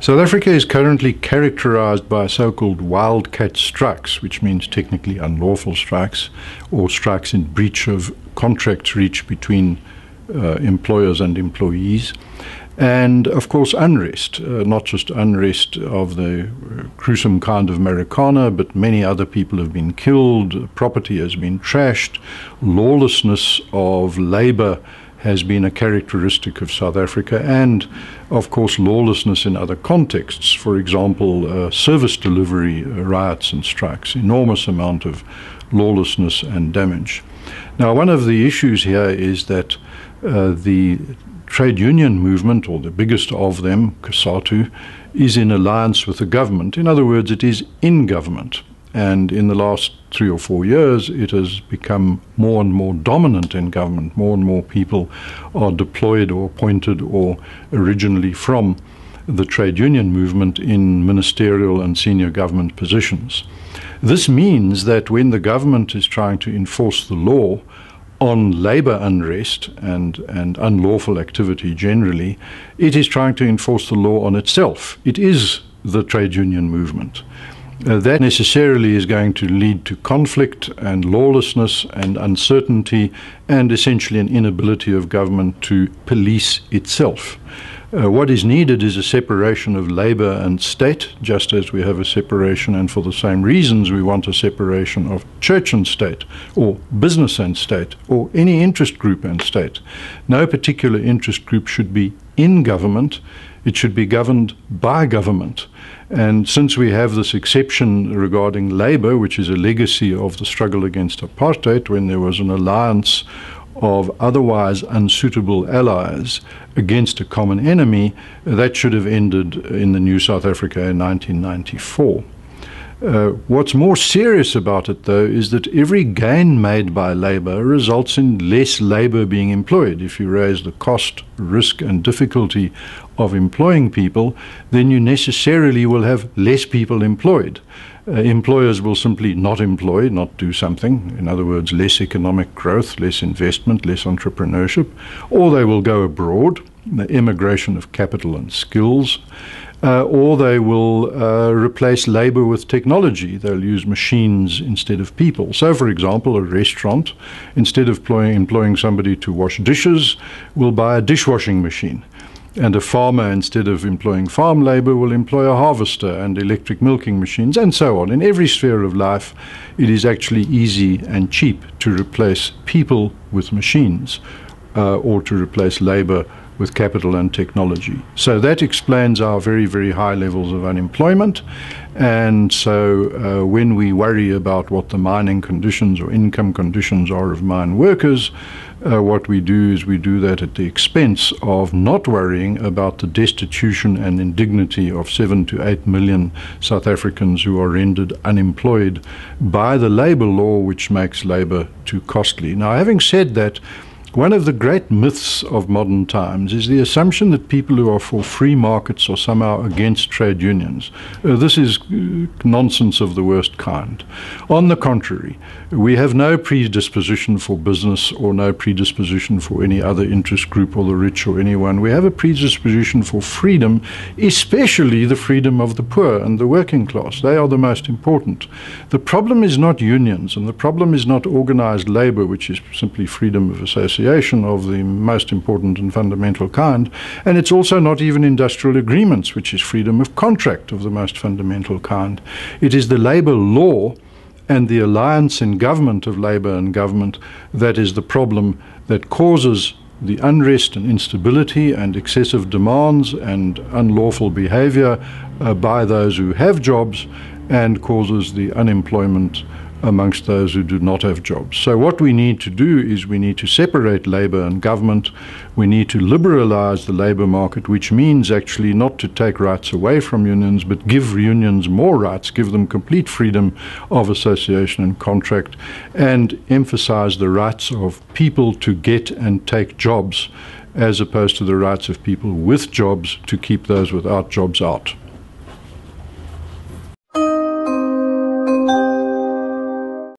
South Africa is currently characterized by so-called wildcat strikes, which means technically unlawful strikes, or strikes in breach of contracts reached between employers and employees. And, of course, unrest, not just unrest of the gruesome kind of Marikana, but many other people have been killed, property has been trashed, lawlessness of labor has been a characteristic of South Africa, and, of course, lawlessness in other contexts. For example, service delivery riots and strikes, enormous amount of lawlessness and damage. Now, one of the issues here is that the trade union movement, or the biggest of them, COSATU, is in alliance with the government. In other words, it is in government. And in the last 3 or 4 years, it has become more and more dominant in government. More and more people are deployed or appointed or originally from the trade union movement in ministerial and senior government positions. This means that when the government is trying to enforce the law on labor unrest and unlawful activity generally, it is trying to enforce the law on itself. It is the trade union movement. That necessarily is going to lead to conflict and lawlessness and uncertainty and essentially an inability of government to police itself. What is needed is a separation of labor and state, just as we have a separation, and for the same reasons we want a separation of church and state, or business and state, or any interest group and state. No particular interest group should be in government. It should be governed by government. And since we have this exception regarding labor, which is a legacy of the struggle against apartheid, when there was an alliance of otherwise unsuitable allies against a common enemy, that should have ended in the new South Africa in 1994. What's more serious about it, though, is that every gain made by labor results in less labor being employed. If you raise the cost, risk, and difficulty of employing people, then you necessarily will have less people employed. Employers will simply not employ, not do something. In other words, less economic growth, less investment, less entrepreneurship, or they will go abroad, the immigration of capital and skills, or they will replace labor with technology. They'll use machines instead of people. So, for example, a restaurant, instead of employing somebody to wash dishes, will buy a dishwashing machine. And a farmer, instead of employing farm labor, will employ a harvester and electric milking machines, and so on. In every sphere of life, it is actually easy and cheap to replace people with machines, or to replace labor with capital and technology. So that explains our very, very high levels of unemployment. And so when we worry about what the mining conditions or income conditions are of mine workers, what we do is we do that at the expense of not worrying about the destitution and indignity of 7 to 8 million South Africans who are rendered unemployed by the labor law, which makes labor too costly. Now, having said that, one of the great myths of modern times is the assumption that people who are for free markets are somehow against trade unions. This is nonsense of the worst kind. On the contrary, we have no predisposition for business or no predisposition for any other interest group or the rich or anyone. We have a predisposition for freedom, especially the freedom of the poor and the working class. They are the most important. The problem is not unions, and the problem is not organized labor, which is simply freedom of association of the most important and fundamental kind, and it's also not even industrial agreements, which is freedom of contract of the most fundamental kind. It is the labor law and the alliance in government of labor and government that is the problem that causes the unrest and instability and excessive demands and unlawful behavior by those who have jobs, and causes the unemployment amongst those who do not have jobs. So what we need to do is we need to separate labor and government. We need to liberalize the labor market, which means actually not to take rights away from unions, but give unions more rights, give them complete freedom of association and contract, and emphasize the rights of people to get and take jobs, as opposed to the rights of people with jobs to keep those without jobs out.